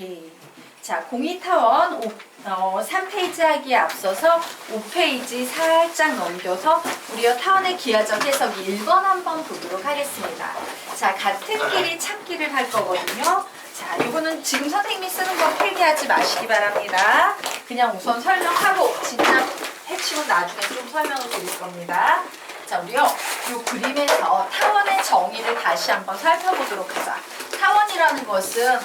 예. 자, 공이타원 3페이지 하기에 앞서서 5페이지 살짝 넘겨서 우리가 타원의 기하적 해석이 1번 한번 보도록 하겠습니다. 자, 같은 길이 찾기를 할 거거든요. 자, 이거는 지금 선생님이 쓰는 거 필기하지 마시기 바랍니다. 그냥 우선 설명하고 진짜 핵심은 나중에 좀 설명을 드릴 겁니다. 자, 우리요, 이 그림에서 타원의 정의를 다시 한번 살펴보도록 하자. 타원이라는 것은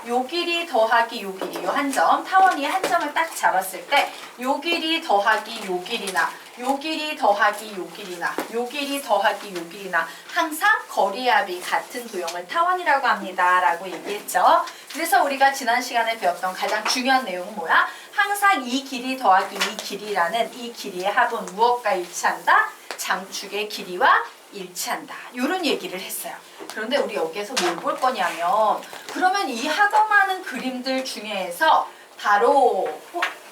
요 길이 더하기 요 길이, 요 한 점, 타원이 한 점을 딱 잡았을 때 요 길이 더하기 요 길이나 요 길이 더하기 요 길이나 요 길이 더하기 요 길이나 항상 거리압이 같은 도형을 타원이라고 합니다 라고 얘기했죠. 그래서 우리가 지난 시간에 배웠던 가장 중요한 내용은 뭐야? 항상 이 길이 더하기 이 길이라는 이 길이의 합은 무엇과 일치한다? 장축의 길이와 일치한다. 이런 얘기를 했어요. 그런데 우리 여기에서 뭘 볼 거냐면, 그러면 이 학업하는 그림들 중에서 바로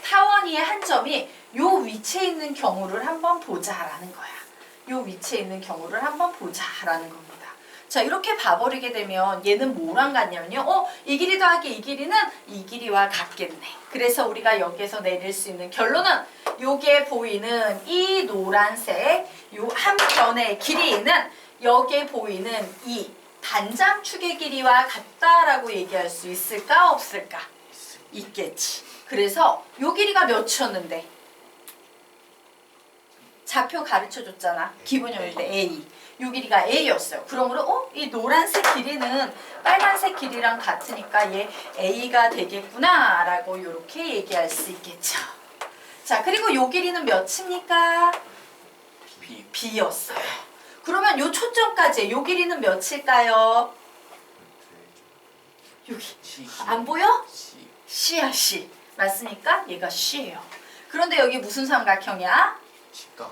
타원이의 한 점이 요 위치에 있는 경우를 한번 보자라는 거야. 요 위치에 있는 경우를 한번 보자라는 겁니다. 자, 이렇게 봐버리게 되면 얘는 뭐랑 같냐면요. 이 길이 더하기 이 길이는 이 길이와 같겠네. 그래서 우리가 여기에서 내릴 수 있는 결론은 요게 보이는 이 노란색 요 한 편의 길이는 여기에 보이는 이 반장축의 길이와 같다라고 얘기할 수 있을까 없을까? 있겠지. 그래서 요 길이가 몇이었는데? 좌표 가르쳐줬잖아. 기본형일 때 A. 요 길이가 A였어요. 그러므로 이 노란색 길이는 빨간색 길이랑 같으니까 얘 A가 되겠구나 라고 이렇게 얘기할 수 있겠죠. 자, 그리고 요 길이는 몇입니까? B였어요. 그러면 요 초점까지 요 길이는 몇일까요? 여기 안 보여? C야, C. 맞습니까? 얘가 C예요. 그런데 여기 무슨 삼각형이야?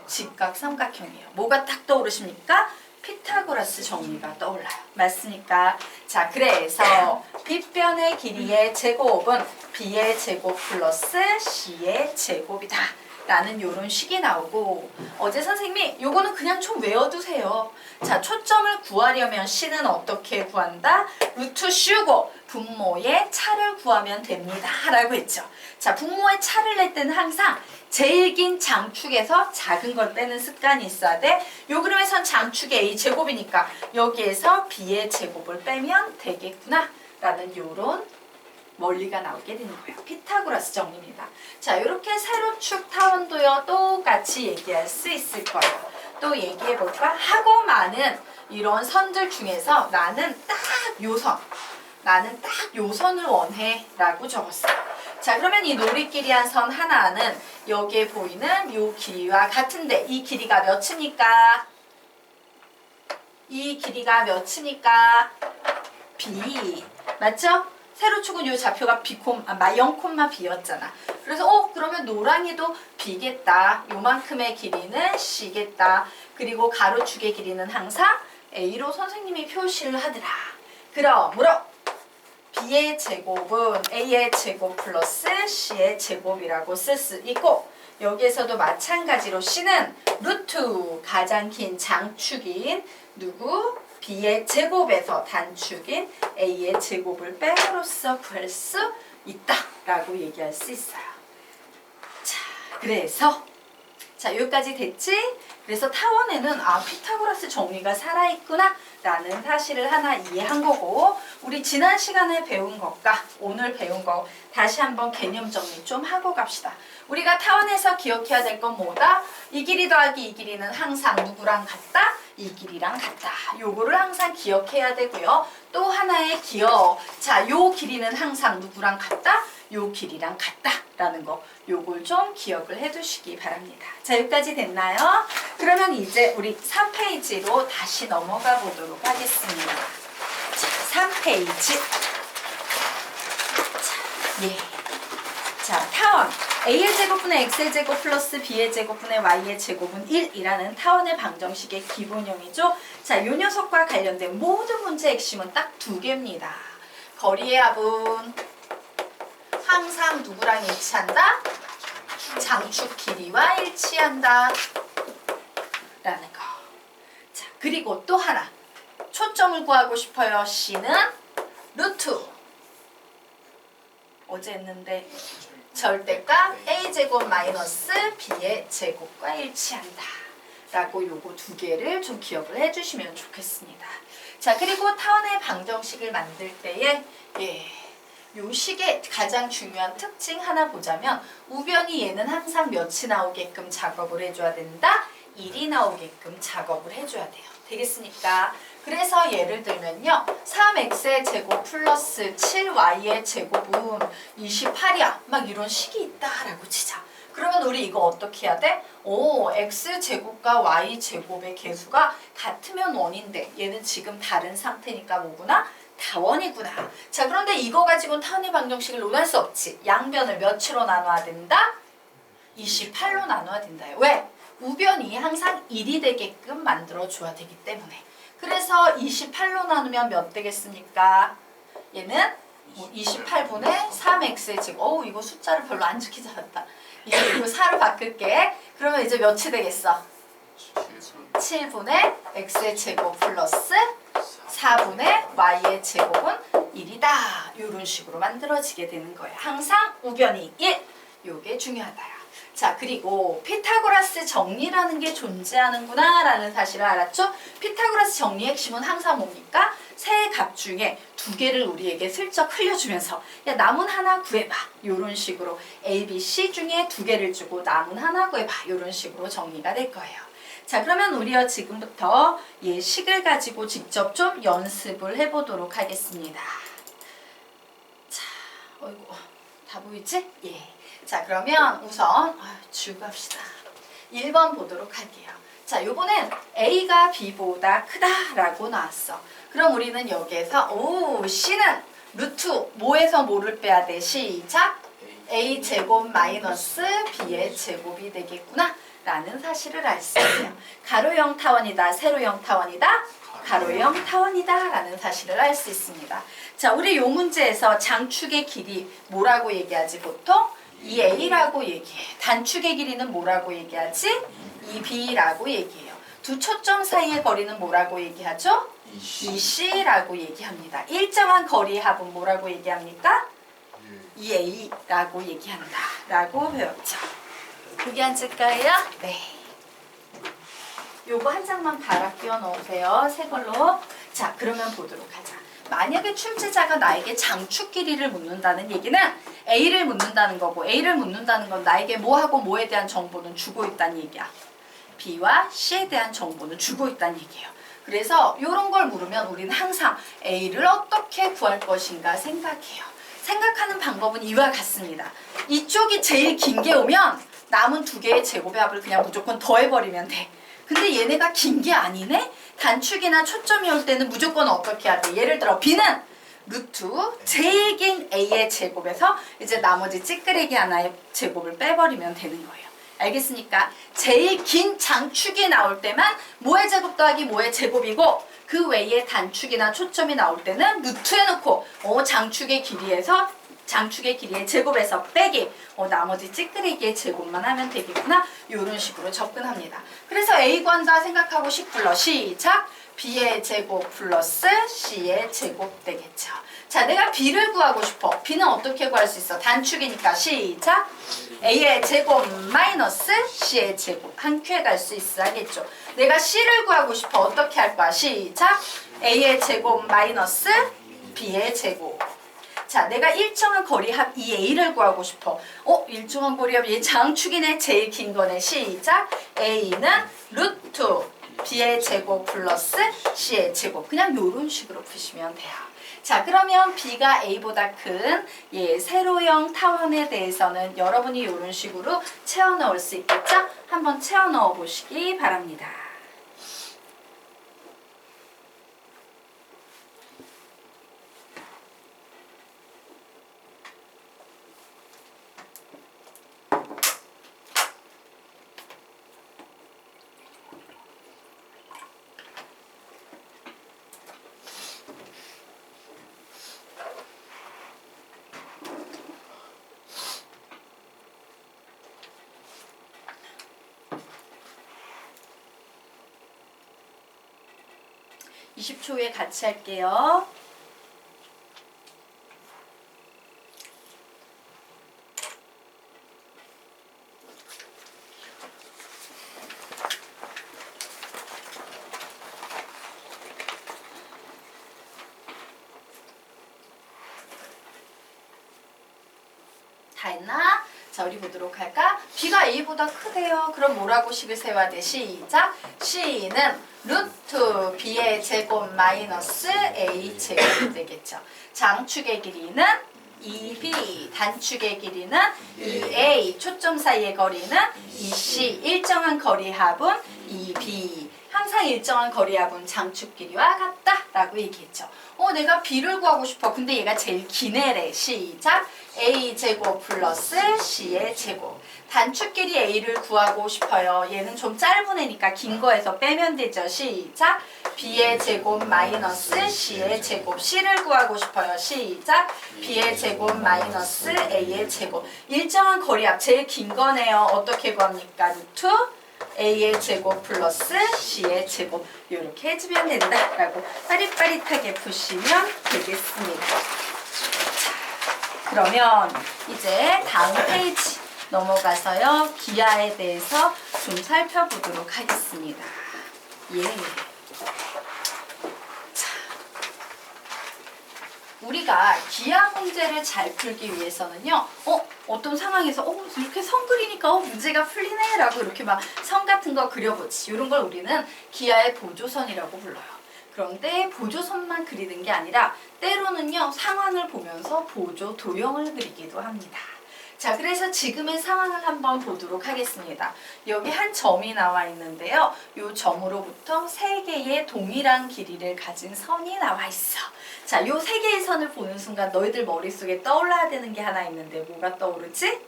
직각 삼각형이에요. 뭐가 딱 떠오르십니까? 피타고라스 정리가 떠올라요. 맞습니까? 자, 그래서 빗변의 길이의 제곱은 B의 제곱 플러스 C의 제곱이다 라는 요런 식이 나오고, 어제 선생님이 요거는 그냥 좀 외워두세요. 자, 초점을 구하려면 C는 어떻게 구한다? 루트 씌우고 분모의 차를 구하면 됩니다 라고 했죠. 자, 분모의 차를 낼 때는 항상 제일 긴 장축에서 작은 걸 빼는 습관이 있어야 돼. 요 그림에선 장축의 A 제곱이니까 여기에서 B의 제곱을 빼면 되겠구나 라는 요런 원리가 나오게 되는 거예요. 피타고라스 정리입니다. 자, 이렇게 세로축 타원도요 똑같이 얘기할 수 있을 거예요. 또 얘기해볼까? 하고 많은 이런 선들 중에서 나는 딱 요 선을 원해 라고 적었어요. 자, 그러면 이 노리끼리한 선 하나는 여기에 보이는 요 길이와 같은데 이 길이가 몇입니까? 이 길이가 몇입니까? B. 맞죠? 세로축은 요 좌표가 0,B였잖아. 그래서 그러면 노랑이도 B겠다. 요만큼의 길이는 C겠다. 그리고 가로축의 길이는 항상 A로 선생님이 표시를 하더라. 그러므로 B의 제곱은 A의 제곱 플러스 C의 제곱이라고 쓸 수 있고, 여기에서도 마찬가지로 C는 루트 가장 긴 장축인 누구? B의 제곱에서 단축인 A의 제곱을 빼므로써 구할 수 있다라고 얘기할 수 있어요. 자, 그래서 여기까지 됐지? 그래서 타원에는 피타고라스 정리가 살아있구나 라는 사실을 하나 이해한 거고, 우리 지난 시간에 배운 것과 오늘 배운 거 다시 한번 개념 정리 좀 하고 갑시다. 우리가 타원에서 기억해야 될 건 뭐다? 이 길이 더하기 이 길이는 항상 누구랑 같다? 이 길이랑 같다. 요거를 항상 기억해야 되고요. 또 하나의 기억. 자, 요 길이는 항상 누구랑 같다? 요 길이랑 같다 라는 거, 요걸 좀 기억을 해 두시기 바랍니다. 자, 여기까지 됐나요? 그러면 이제 우리 3페이지로 다시 넘어가 보도록 하겠습니다. 자, 3페이지. 자, 타원 A의 제곱분의 X의 제곱 플러스 B의 제곱분의 Y의 제곱은 1이라는 타원의 방정식의 기본형이죠. 자, 요 녀석과 관련된 모든 문제의 핵심은 딱 두 개입니다. 거리의 합은 항상 누구랑 일치한다? 장축 길이와 일치한다 라는 거. 자, 그리고 또 하나 초점을 구하고 싶어요. C는 루트 어제 했는데 절대값 a제곱 마이너스 b의 제곱과 일치한다 라고 요거 두 개를 좀 기억을 해주시면 좋겠습니다. 자, 그리고 타원의 방정식을 만들 때에 요 식의 가장 중요한 특징 하나 보자면 우변이 얘는 항상 몇이 나오게끔 작업을 해줘야 된다? 1이 나오게끔 작업을 해줘야 돼요. 되겠습니까? 그래서 예를 들면요. 3x의 제곱 플러스 7y의 제곱은 28이야. 막 이런 식이 있다라고 치자. 그러면 우리 이거 어떻게 해야 돼? 오, x제곱과 y제곱의 개수가 같으면 원인데 얘는 지금 다른 상태니까 뭐구나? 다원이구나. 자, 그런데 이거 가지고 타원의 방정식을 논할 수 없지. 양변을 몇으로 나눠야 된다? 28로 나눠야 된다요. 왜? 우변이 항상 1이 되게끔 만들어줘야 되기 때문에. 그래서 28로 나누면 몇 되겠습니까? 얘는 28분의 3x의 제곱. 이거 숫자를 별로 안 좋게 잡았다. 이거 4로 바꿀게. 그러면 이제 몇이 되겠어? 7분의 x의 제곱 플러스 4분의 y의 제곱은 1이다. 이런 식으로 만들어지게 되는 거예요. 항상 우변이 1. 요게 중요하다. 자, 그리고 피타고라스 정리라는 게 존재하는구나 라는 사실을 알았죠? 피타고라스 정리의 핵심은 항상 뭡니까? 세 값 중에 두 개를 우리에게 슬쩍 흘려주면서 야, 남은 하나 구해봐. 이런 식으로 A, B, C 중에 두 개를 주고 남은 하나 구해봐. 이런 식으로 정리가 될 거예요. 자, 그러면 우리가 지금부터 식을 가지고 직접 좀 연습을 해보도록 하겠습니다. 자, 어이구, 다 보이지? 예. 자, 그러면 우선 지우고 합시다. 1번 보도록 할게요. 자, 요거는 A가 B보다 크다라고 나왔어. 그럼 우리는 여기에서 C는 루트 뭐에서 뭐를 빼야 돼? 시작! A제곱 마이너스 B의 제곱이 되겠구나 라는 사실을 알 수 있어요. 가로형 타원이다, 세로형 타원이다? 가로형 타원이다 라는 사실을 알 수 있습니다. 자, 우리 요 문제에서 장축의 길이 뭐라고 얘기하지 보통? 2a라고 얘기해. 단축의 길이는 뭐라고 얘기하지? 2b라고 얘기해요. 두 초점 사이의 거리는 뭐라고 얘기하죠? 2c라고 얘기합니다. 일정한 거리의 합은 뭐라고 얘기합니까? 2a라고 얘기한다 라고 배웠죠. 거기 앉을까요? 네. 요거 한 장만 갈아 끼워 넣으세요. 새 걸로. 자, 그러면 보도록 하자. 만약에 출제자가 나에게 장축 길이를 묻는다는 얘기는 A를 묻는다는 거고, A를 묻는다는 건 나에게 뭐하고 뭐에 대한 정보는 주고 있다는 얘기야. B와 C에 대한 정보는 주고 있다는 얘기예요. 그래서 이런 걸 물으면 우리는 항상 A를 어떻게 구할 것인가 생각해요. 생각하는 방법은 이와 같습니다. 이쪽이 제일 긴 게 오면 남은 두 개의 제곱의 합을 그냥 무조건 더해버리면 돼. 근데 얘네가 긴 게 아니네? 단축이나 초점이 올 때는 무조건 어떻게 해야 돼? 예를 들어 B는 루트 제일 긴 A의 제곱에서 이제 나머지 찌끄레기 하나의 제곱을 빼버리면 되는 거예요. 알겠습니까? 제일 긴 장축이 나올 때만 뭐의 제곱 더하기 뭐의 제곱이고 그 외에 단축이나 초점이 나올 때는 루트 해놓고 장축의 길이의 제곱에서 빼기 나머지 찌끄레기의 제곱만 하면 되겠구나. 이런 식으로 접근합니다. 그래서 A 구한다 생각하고 10 불러. 시작! B의 제곱 플러스 C의 제곱 되겠죠. 자, 내가 B를 구하고 싶어. B는 어떻게 구할 수 있어? 단축이니까 시작! A의 제곱 마이너스 C의 제곱. 한 큐에 갈 수 있어야겠죠. 내가 C를 구하고 싶어. 어떻게 할 거야? 시작! A의 제곱 마이너스 B의 제곱. 자, 내가 일정한 거리합 2A를 구하고 싶어. 일정한 거리합 얘 장축이네. 제일 긴 거네. 시작! A는 루트 B의 제곱 플러스 C의 제곱. 그냥 이런 식으로 푸시면 돼요. 자, 그러면 B가 A보다 큰 세로형 타원에 대해서는 여러분이 이런 식으로 채워 넣을 수 있겠죠? 한번 채워 넣어 보시기 바랍니다. (20초) 후에 같이 할게요. 다 했나? 자, 우리 보도록 할까? b가 a보다 크대요. 그럼 뭐라고 식을 세워야 돼? 시작! c는 루트 b의 제곱 마이너스 a 제곱이 되겠죠. 장축의 길이는 2b, 단축의 길이는 2a, 초점 사이의 거리는 2c, 일정한 거리합은 2b. 항상 일정한 거리합은 장축 길이와 같다 라고 얘기했죠. 내가 b를 구하고 싶어. 근데 얘가 제일 긴 애래. 시작! a제곱 플러스 c의 제곱. 단축 길이 a를 구하고 싶어요. 얘는 좀 짧은 애니까 긴 거에서 빼면 되죠. 시작! b의 제곱 마이너스 c의 제곱. c를 구하고 싶어요. 시작! b의 제곱 마이너스 a의 제곱. 일정한 거리합 제일 긴 거네요. 어떻게 구합니까? 루트 a의 제곱 플러스 c의 제곱. 이렇게 해주면 된다라고 빠릿빠릿하게 푸시면 되겠습니다. 자, 그러면 이제 다음 페이지 넘어가서요. 기하에 대해서 좀 살펴보도록 하겠습니다. 예. 자, 우리가 기하 문제를 잘 풀기 위해서는요. 어떤 상황에서 이렇게 선 그리니까 문제가 풀리네 라고 이렇게 막 선 같은 거 그려보지. 이런 걸 우리는 기하의 보조선이라고 불러요. 그런데 보조선만 그리는 게 아니라 때로는요. 상황을 보면서 보조 도형을 그리기도 합니다. 자, 그래서 지금의 상황을 한번 보도록 하겠습니다. 여기 한 점이 나와 있는데요. 이 점으로부터 3개의 동일한 길이를 가진 선이 나와 있어. 자, 이 3개의 선을 보는 순간 너희들 머릿속에 떠올라야 되는 게 하나 있는데 뭐가 떠오르지?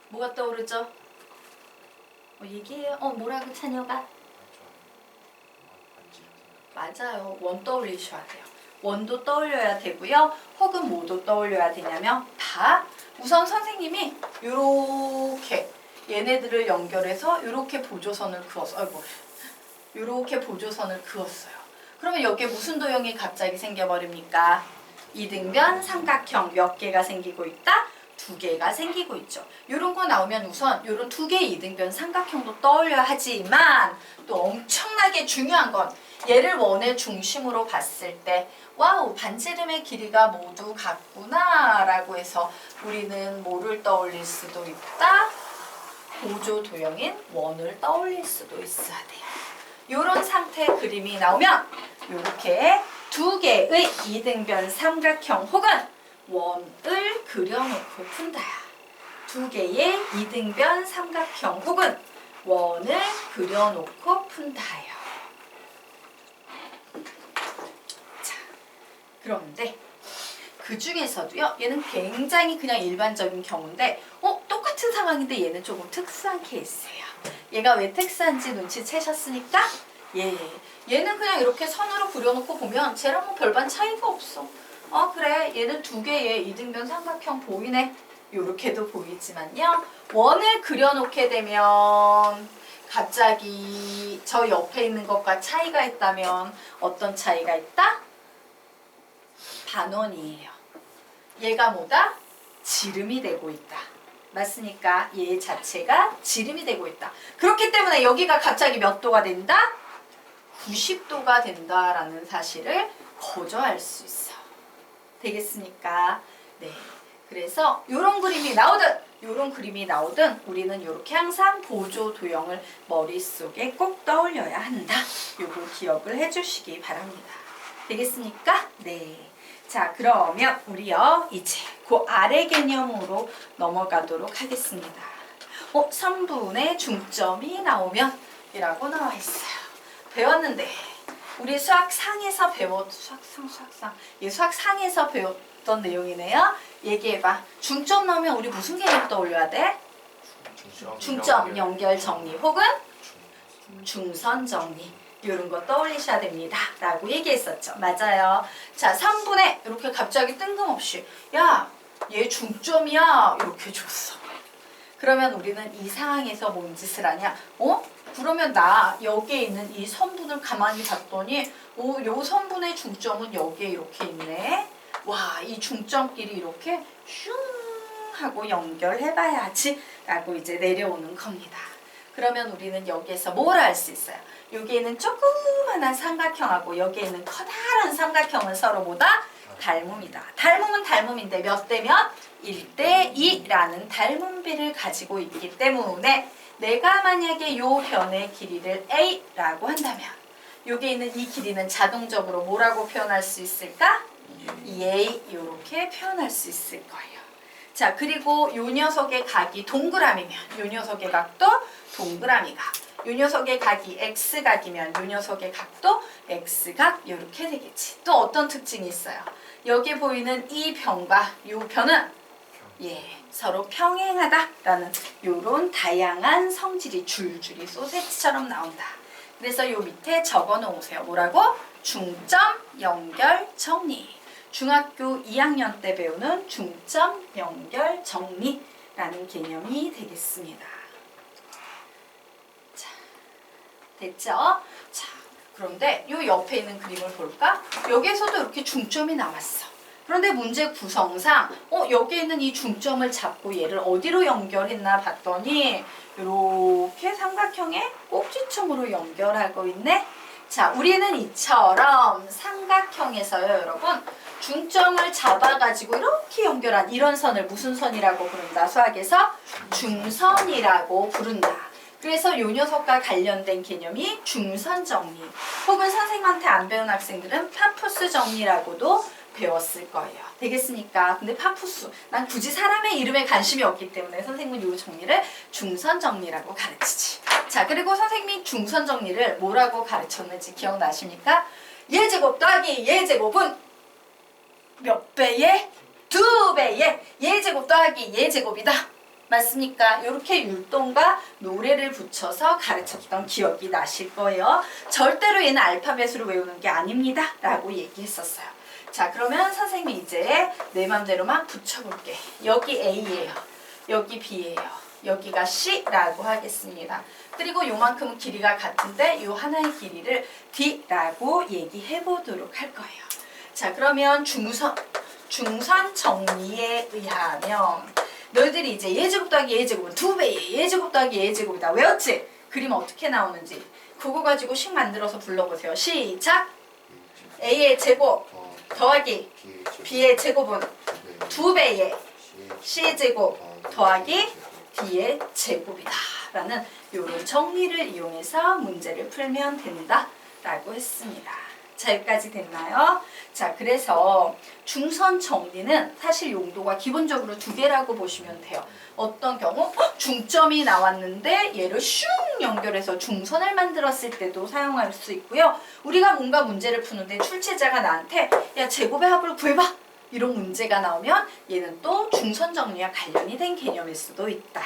뭐가 떠오르죠? 얘기해요. 뭐라고 찬혁아? 맞아요. 원 떠올리셔야 돼요. 원도 떠올려야 되고요. 혹은 뭐도 떠올려야 되냐면 다 우선 선생님이 요렇게 얘네들을 연결해서 요렇게 보조선을 그었어요. 요렇게 보조선을 그었어요. 그러면 여기에 무슨 도형이 갑자기 생겨버립니까? 이등변 삼각형 몇 개가 생기고 있다? 2개가 생기고 있죠. 요런 거 나오면 우선 요런 2개의 이등변 삼각형도 떠올려야 하지만 또 엄청나게 중요한 건 얘를 원의 중심으로 봤을 때 와우, 반지름의 길이가 모두 같구나 라고 해서 우리는 뭐를 떠올릴 수도 있다? 보조 도형인 원을 떠올릴 수도 있어야 돼요. 요런 상태의 그림이 나오면 요렇게 2개의 이등변 삼각형 혹은 원을 그려놓고 푼다야. 2개의 이등변 삼각형 혹은 원을 그려놓고 푼다요. 자, 그런데 그 중에서도요. 얘는 굉장히 그냥 일반적인 경우인데 똑같은 상황인데 얘는 조금 특수한 케이스예요. 얘가 왜 특수한지 눈치채셨습니까? 예, 얘는 그냥 이렇게 선으로 그려놓고 보면 쟤랑 별반 차이가 없어. 그래, 얘는 2개의 이등변 삼각형 보이네. 요렇게도 보이지만요. 원을 그려놓게 되면 갑자기 저 옆에 있는 것과 차이가 있다면 어떤 차이가 있다? 반원이에요. 얘가 뭐다? 지름이 되고 있다. 맞습니까? 얘 자체가 지름이 되고 있다. 그렇기 때문에 여기가 갑자기 몇 도가 된다? 90도가 된다라는 사실을 거저할 수 있어. 되겠습니까? 네. 그래서 요런 그림이 나오든 우리는 이렇게 항상 보조 도형을 머릿속에 꼭 떠올려야 한다. 요거 기억을 해주시기 바랍니다. 되겠습니까? 네. 자, 그러면 우리요 이제 그 아래 개념으로 넘어가도록 하겠습니다. 선분의 중점이 나오면 이라고 나와 있어요. 배웠는데 우리 수학상에서 수학상에서 배웠던 내용이네요. 얘기해봐. 중점 나오면 우리 무슨 개념 떠올려야 돼? 중점, 연결, 정리 혹은 중선 정리. 이런 거 떠올리셔야 됩니다. 라고 얘기했었죠. 맞아요. 자, 3분의 이렇게 갑자기 뜬금없이 야, 얘 중점이야. 이렇게 줬어. 그러면 우리는 이 상황에서 뭔 짓을 하냐? 그러면 나 여기에 있는 이 선분을 가만히 봤더니 요 선분의 중점은 여기에 이렇게 있네. 와, 이 중점끼리 이렇게 슝 하고 연결해봐야지 라고 이제 내려오는 겁니다. 그러면 우리는 여기에서 뭘 알 수 있어요? 여기에 있는 조그만한 삼각형하고 여기에 있는 커다란 삼각형은 서로 뭐다? 닮음이다. 닮음은 닮음인데 몇 대 몇? 1대 2라는 닮음비를 가지고 있기 때문에 내가 만약에 요 변의 길이를 A라고 한다면 여기에 있는 이 길이는 자동적으로 뭐라고 표현할 수 있을까? 2A 이렇게 표현할 수 있을 거예요. 자, 그리고 요 녀석의 각이 동그라미면 요 녀석의 각도 동그라미각, 요 녀석의 각이 X각이면 요 녀석의 각도 X각 이렇게 되겠지. 또 어떤 특징이 있어요? 여기에 보이는 이 변과 요 변은 서로 평행하다라는 요런 다양한 성질이 줄줄이 소세지처럼 나온다. 그래서 요 밑에 적어 놓으세요. 뭐라고? 중점 연결 정리. 중학교 2학년 때 배우는 중점 연결 정리라는 개념이 되겠습니다. 자, 됐죠? 자, 그런데 요 옆에 있는 그림을 볼까? 여기에서도 이렇게 중점이 나왔어. 그런데 문제 구성상 여기에 있는 이 중점을 잡고 얘를 어디로 연결했나 봤더니 이렇게 삼각형의 꼭지점으로 연결하고 있네. 자, 우리는 이처럼 삼각형에서요, 여러분, 중점을 잡아가지고 이렇게 연결한 이런 선을 무슨 선이라고 부른다? 수학에서 중선이라고 부른다. 그래서 요 녀석과 관련된 개념이 중선 정리, 혹은 선생님한테 안 배운 학생들은 파푸스 정리라고도 배웠을 거예요. 되겠습니까? 근데 파푸스, 난 굳이 사람의 이름에 관심이 없기 때문에 선생님은 이 정리를 중선 정리라고 가르치지. 자, 그리고 선생님이 중선 정리를 뭐라고 가르쳤는지 기억나십니까? 예제곱 더하기 예제곱은 몇 배의? 2배의 예제곱 더하기 예제곱이다. 맞습니까? 이렇게 율동과 노래를 붙여서 가르쳤던 기억이 나실 거예요. 절대로 얘는 알파벳으로 외우는 게 아닙니다 라고 얘기했었어요. 자, 그러면 선생님이 이제 내 맘대로 막 붙여볼게. 여기 A예요. 여기 B예요. 여기가 C라고 하겠습니다. 그리고 요만큼은 길이가 같은데 요 하나의 길이를 D라고 얘기해 보도록 할 거예요. 자, 그러면 중선 정리에 의하면 너희들이 이제 예제곱 더하기 예제곱은 2배의 예제곱 더하기 예제곱이다. 외웠지? 그림 어떻게 나오는지 그거 가지고 식 만들어서 불러보세요. 시작! A의 제곱 더하기 B의 제곱은 2배의 C제곱 더하기 D의 제곱이다 라는 요런 정리를 이용해서 문제를 풀면 된다 라고 했습니다. 자, 여기까지 됐나요? 자, 그래서 중선 정리는 사실 용도가 기본적으로 2개라고 보시면 돼요. 어떤 경우 중점이 나왔는데 얘를 슝 연결해서 중선을 만들었을 때도 사용할 수 있고요. 우리가 뭔가 문제를 푸는데 출제자가 나한테 야, 제곱의 합을 구해봐! 이런 문제가 나오면 얘는 또 중선 정리와 관련이 된 개념일 수도 있다.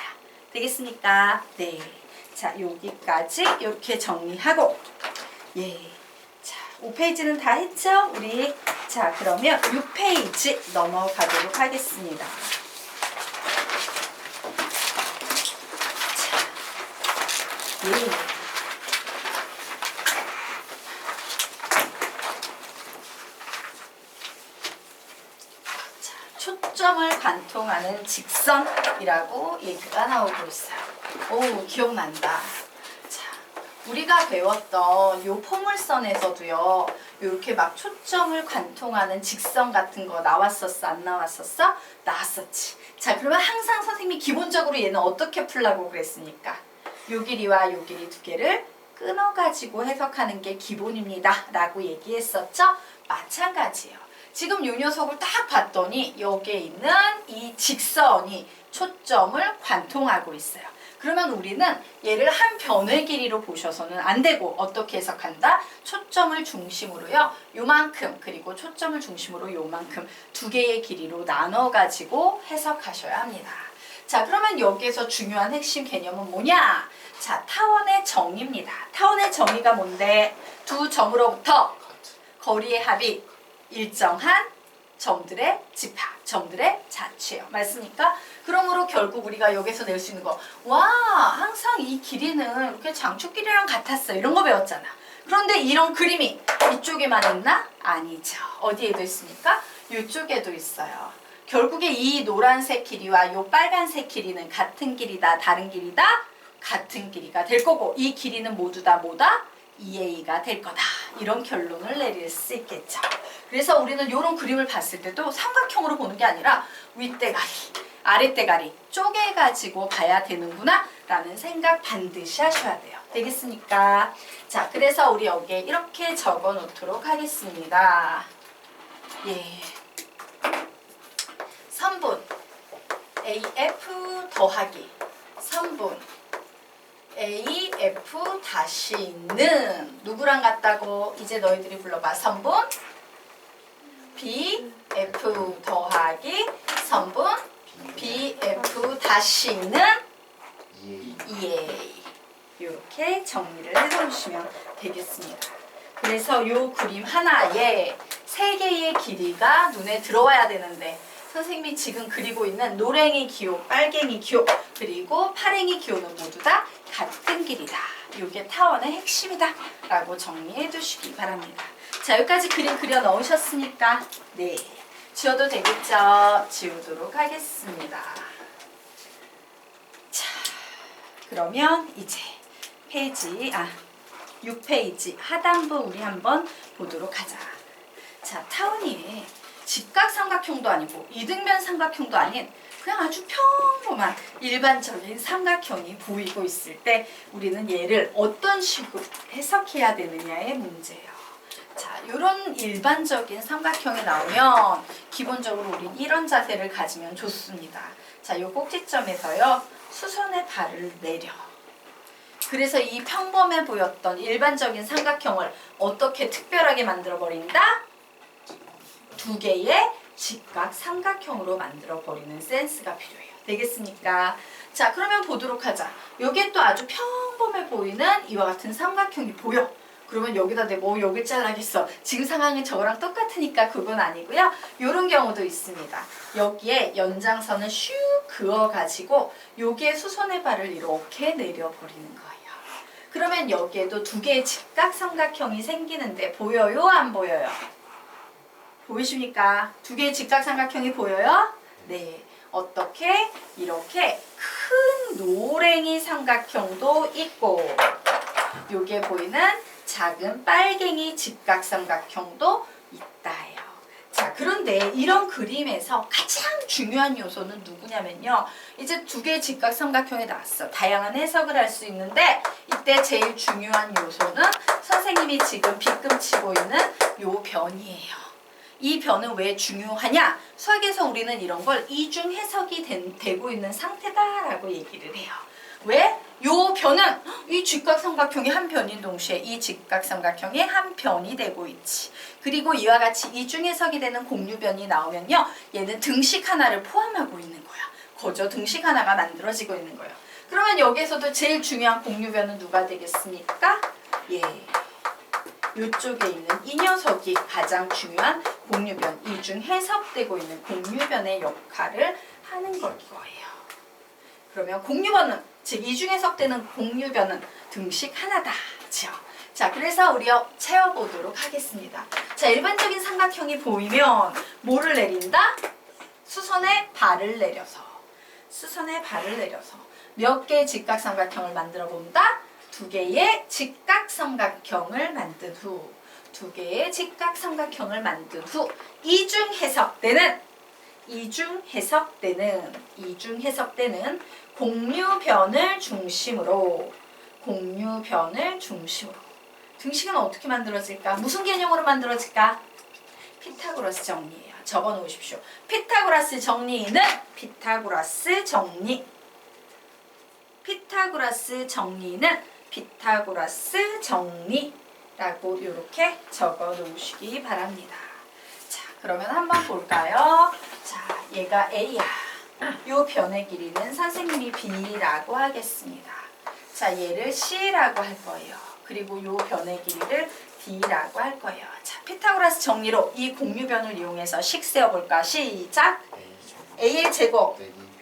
되겠습니까? 네. 자, 여기까지 이렇게 정리하고 자, 5페이지는 다 했죠? 우리 자, 그러면 6페이지 넘어가도록 하겠습니다. 자, 초점을 관통하는 직선이라고 얘기가 나오고 있어요. 오, 기억난다. 자, 우리가 배웠던 요 포물선에서도요, 이렇게 막 초점을 관통하는 직선 같은 거 나왔었어? 안 나왔었어? 나왔었지. 자, 그러면 항상 선생님이 기본적으로 얘는 어떻게 풀라고 그랬습니까? 요 길이와 요 길이 2개를 끊어가지고 해석하는 게 기본입니다 라고 얘기했었죠? 마찬가지예요. 지금 요 녀석을 딱 봤더니 여기에 있는 이 직선이 초점을 관통하고 있어요. 그러면 우리는 얘를 한 변의 길이로 보셔서는 안 되고 어떻게 해석한다? 초점을 중심으로요. 요만큼 그리고 초점을 중심으로 요만큼 2개의 길이로 나눠가지고 해석하셔야 합니다. 자, 그러면 여기에서 중요한 핵심 개념은 뭐냐? 자, 타원의 정의입니다. 타원의 정의가 뭔데? 두 점으로부터 거리의 합이 일정한 점들의 집합, 점들의 자취예요. 맞습니까? 그러므로 결국 우리가 여기서 낼 수 있는 거, 와, 항상 이 길이는 이렇게 장축 길이랑 같았어. 이런 거 배웠잖아. 그런데 이런 그림이 이쪽에만 있나? 아니죠. 어디에도 있습니까? 이쪽에도 있어요. 결국에 이 노란색 길이와 이 빨간색 길이는 같은 길이다, 다른 길이다? 같은 길이가 될 거고, 이 길이는 모두 다 뭐다? 2a가 될 거다. 이런 결론을 내릴 수 있겠죠. 그래서 우리는 이런 그림을 봤을 때도 삼각형으로 보는 게 아니라 윗대가리, 아랫대가리 쪼개가지고 봐야 되는구나 라는 생각 반드시 하셔야 돼요. 되겠습니까? 자, 그래서 우리 여기에 이렇게 적어 놓도록 하겠습니다. 예. 선분 AF 더하기 선분 AF 다시는 누구랑 같다고? 이제 너희들이 불러봐. 선분 BF 더하기 선분 BF 다시는 2A. 이렇게 정리를 해주시면 되겠습니다. 그래서 이 그림 하나에 3개의 길이가 눈에 들어와야 되는데 선생님이 지금 그리고 있는 노랭이 기호, 빨갱이 기호, 그리고 파랭이 기호는 모두 다 같은 길이다. 이게 타원의 핵심이다 라고 정리해 주시기 바랍니다. 자, 여기까지 그림 그려 넣으셨으니까 네, 지워도 되겠죠? 지우도록 하겠습니다. 자, 그러면 이제 6페이지 하단부 우리 한번 보도록 하자. 자, 타원이 직각삼각형도 아니고 이등변 삼각형도 아닌 그냥 아주 평범한 일반적인 삼각형이 보이고 있을 때 우리는 얘를 어떤 식으로 해석해야 되느냐의 문제예요. 자, 이런 일반적인 삼각형이 나오면 기본적으로 우린 이런 자세를 가지면 좋습니다. 자, 이 꼭지점에서요, 수선의 발을 내려. 그래서 이 평범해 보였던 일반적인 삼각형을 어떻게 특별하게 만들어버린다? 2개의 직각 삼각형으로 만들어버리는 센스가 필요해요. 되겠습니까? 자, 그러면 보도록 하자. 여기에 또 아주 평범해 보이는 이와 같은 삼각형이 보여. 그러면 여기다 대고 여기 잘라겠어. 지금 상황은 저거랑 똑같으니까 그건 아니고요. 이런 경우도 있습니다. 여기에 연장선을 슉 그어가지고 여기에 수선의 발을 이렇게 내려버리는 거예요. 그러면 여기에도 2개의 직각 삼각형이 생기는데 보여요? 안 보여요? 보이십니까? 2개의 직각삼각형이 보여요? 네. 어떻게? 이렇게 큰 노랭이 삼각형도 있고 여기에 보이는 작은 빨갱이 직각삼각형도 있다요. 자, 그런데 이런 그림에서 가장 중요한 요소는 누구냐면요. 이제 2개의 직각삼각형이 나왔어. 다양한 해석을 할 수 있는데 이때 제일 중요한 요소는 선생님이 지금 빗금 치고 있는 요 변이에요. 이 변은 왜 중요하냐? 수학에서 우리는 이런 걸 이중 해석이 되고 있는 상태다라고 얘기를 해요. 왜? 요 변은 이 직각삼각형이 한 변인 동시에 이 직각삼각형이 한 변이 되고 있지. 그리고 이와 같이 이중 해석이 되는 공유변이 나오면요. 얘는 등식 하나를 포함하고 있는 거야. 거저 등식 하나가 만들어지고 있는 거예요. 그러면 여기에서도 제일 중요한 공유변은 누가 되겠습니까? 예. 이쪽에 있는 이 녀석이 가장 중요한 공유변, 이중 해석되고 있는 공유변의 역할을 하는 걸 거예요. 그러면 공유변은, 즉 이중 해석되는 공유변은 등식 하나다. 자, 그래서 우리 채워보도록 하겠습니다. 자, 일반적인 삼각형이 보이면 뭐를 내린다? 수선의 발을 내려서 몇 개의 직각삼각형을 만들어 본다? 2개의 직각삼각형을 만든 후 이중 해석되는 공유변을 중심으로 등식은 어떻게 만들어질까? 무슨 개념으로 만들어질까? 피타고라스 정리예요. 적어 놓으십시오. 피타고라스 정리는 피타고라스 정리라고 이렇게 적어 놓으시기 바랍니다. 자, 그러면 한번 볼까요? 자, 얘가 A야. 요 변의 길이는 선생님이 B라고 하겠습니다. 자, 얘를 C라고 할 거예요. 그리고 요 변의 길이를 D라고 할 거예요. 자, 피타고라스 정리로 이 공유변을 이용해서 식 세어볼까? 시작! A의 제곱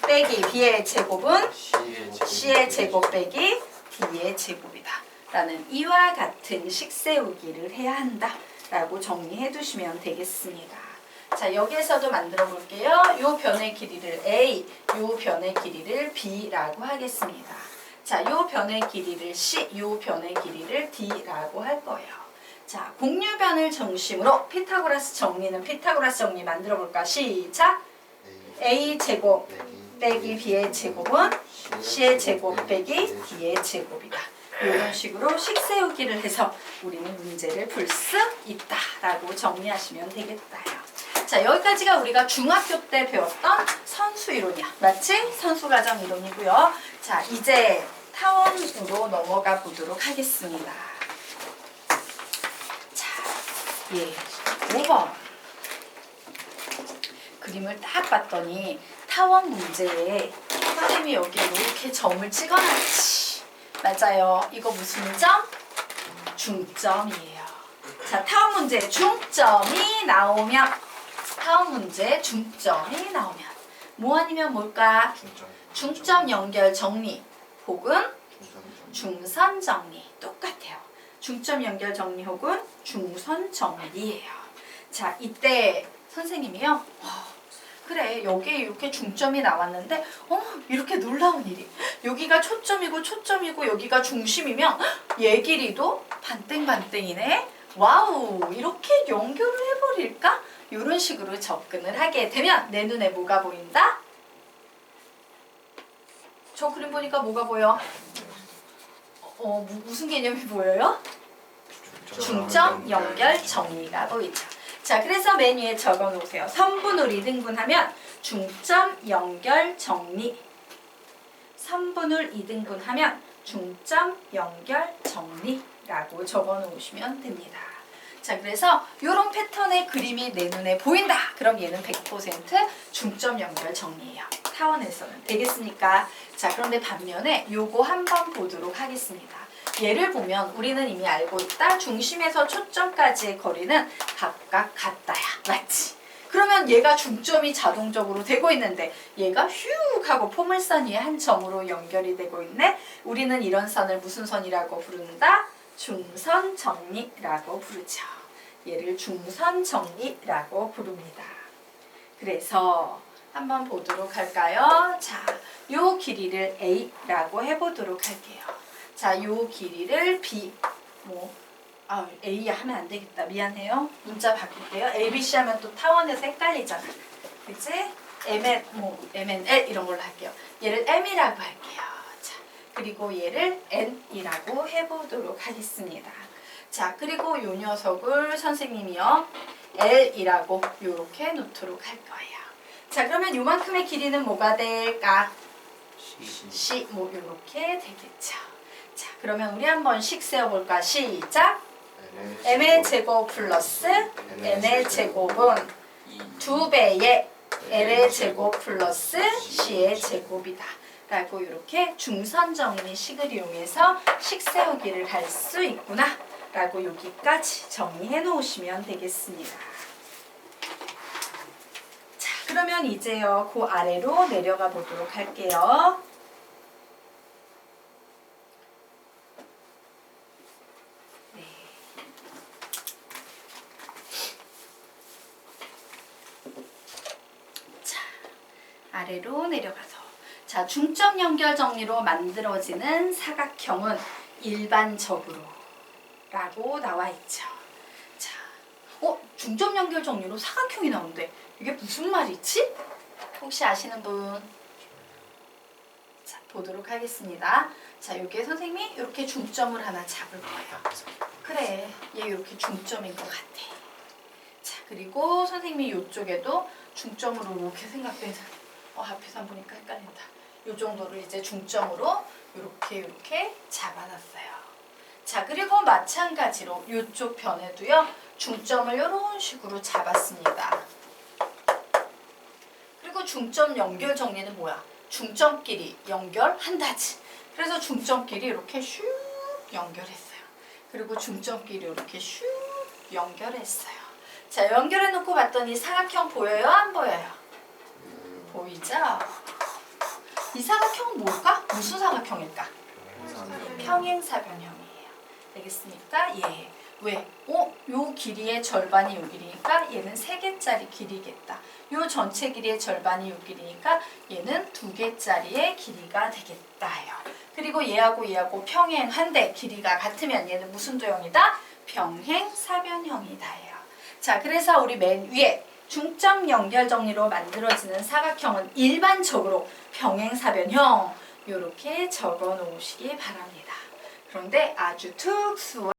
빼기 B의 제곱은 C의 제곱 빼기 D의 제곱이다. 라는 이와 같은 식 세우기를 해야 한다. 라고 정리해 두시면 되겠습니다. 자, 여기에서도 만들어 볼게요. 요 변의 길이를 A, 요 변의 길이를 B라고 하겠습니다. 자, 요 변의 길이를 C, 요 변의 길이를 D라고 할 거예요. 자, 공유변을 중심으로 피타고라스 정리는 피타고라스 정리 만들어 볼까? 시작! A제곱 빼기 B의 제곱은 C의 제곱 빼기 D의 제곱이다. 이런 식으로 식 세우기를 해서 우리는 문제를 풀 수 있다라고 정리하시면 되겠다요. 자, 여기까지가 우리가 중학교 때 배웠던 선수 이론이야. 맞지? 선수 가정 이론이고요. 자, 이제 타원으로 넘어가 보도록 하겠습니다. 자, 5번. 그림을 딱 봤더니 타원 문제에 선생님이 여기에 이렇게 점을 찍어놨지. 맞아요. 이거 무슨 점? 중점이에요. 자, 타원 문제 중점이 나오면 뭐 아니면 뭘까? 중점 연결 정리 혹은 중선 정리 똑같아요. 중점 연결 정리 혹은 중선 정리예요. 자, 이때 선생님이요. 그래, 여기에 이렇게 중점이 나왔는데 이렇게 놀라운 일이. 여기가 초점이고 여기가 중심이면 얘 길이도 반땡반땡이네. 와우, 이렇게 연결을 해버릴까? 이런 식으로 접근을 하게 되면 내 눈에 뭐가 보인다? 저 그림 보니까 뭐가 보여? 무슨 개념이 보여요? 중점 연결 정리가 보이죠. 자, 그래서 맨 위에 적어 놓으세요. 선분을 이등분하면 중점 연결 정리. 선분을 이등분하면 중점 연결 정리라고 적어 놓으시면 됩니다. 자, 그래서 이런 패턴의 그림이 내 눈에 보인다. 그럼 얘는 100% 중점 연결 정리예요. 타원에서는. 되겠습니까? 자, 그런데 반면에 요거 한번 보도록 하겠습니다. 얘를 보면 우리는 이미 알고 있다. 중심에서 초점까지의 거리는 각각 같다야. 맞지? 그러면 얘가 중점이 자동적으로 되고 있는데 얘가 휙 하고 포물선 위에 한 점으로 연결이 되고 있네. 우리는 이런 선을 무슨 선이라고 부른다? 중선 정리라고 부르죠. 얘를 중선 정리라고 부릅니다. 그래서 한번 보도록 할까요? 자, 요 길이를 A라고 해보도록 할게요. 자, 요 길이를 B, A 하면 안 되겠다. 미안해요. 문자 바꿀게요. A, B, C 하면 또 타원에서 헷갈리잖아. 그치? MNL 이런 걸로 할게요. 얘를 M이라고 할게요. 자, 그리고 얘를 N이라고 해보도록 하겠습니다. 자, 그리고 요 녀석을 선생님이요. L이라고 요렇게 놓도록 할 거예요. 자, 그러면 요만큼의 길이는 뭐가 될까? C, 요렇게 되겠죠. 자, 그러면 우리 한 번씩 세어볼까? 시작! M의 제곱 플러스 N의 제곱은 2배의 L의 제곱 플러스 C의 제곱이다. 라고 이렇게 중선 정리 식을 이용해서 식 세우기를 할 수 있구나. 라고 여기까지 정리해 놓으시면 되겠습니다. 자, 그러면 이제요, 그 아래로 내려가 보도록 할게요. 아래로 내려가서 자, 중점 연결 정리로 만들어지는 사각형은 일반적으로 라고 나와 있죠. 자, 중점 연결 정리로 사각형이 나오는데 이게 무슨 말이지? 혹시 아시는 분? 자, 보도록 하겠습니다. 자, 여기에 선생님이 이렇게 중점을 하나 잡을 거예요. 그래, 얘 이렇게 중점인 것 같아. 자, 그리고 선생님이 이쪽에도 중점으로 이렇게 생각되는 앞에서 보니까 헷갈린다. 이 정도를 이제 중점으로 이렇게 잡아놨어요. 자, 그리고 마찬가지로 이쪽 변에도요, 중점을 이런 식으로 잡았습니다. 그리고 중점 연결 정리는 뭐야? 중점끼리 연결한다지. 그래서 중점끼리 이렇게 슉 연결했어요. 그리고 중점끼리 이렇게 슉 연결했어요. 자, 연결해 놓고 봤더니 사각형 보여요? 안 보여요? 보이죠? 이 사각형은 뭘까? 무슨 사각형일까? 평행사변형이에요. 되겠습니까? 예. 왜? 요 길이의 절반이 요 길이니까 얘는 3개짜리 길이겠다. 요 전체 길이의 절반이 요 길이니까 얘는 2개짜리의 길이가 되겠다요. 그리고 그리고 얘하고 평행한데 길이가 같으면 얘는 무슨 도형이다? 병행사변형이다예요. 자, 그래서 우리 맨 위에 중점 연결 정리로 만들어지는 사각형은 일반적으로 병행사변형 이렇게 적어 놓으시기 바랍니다. 그런데 아주 특수한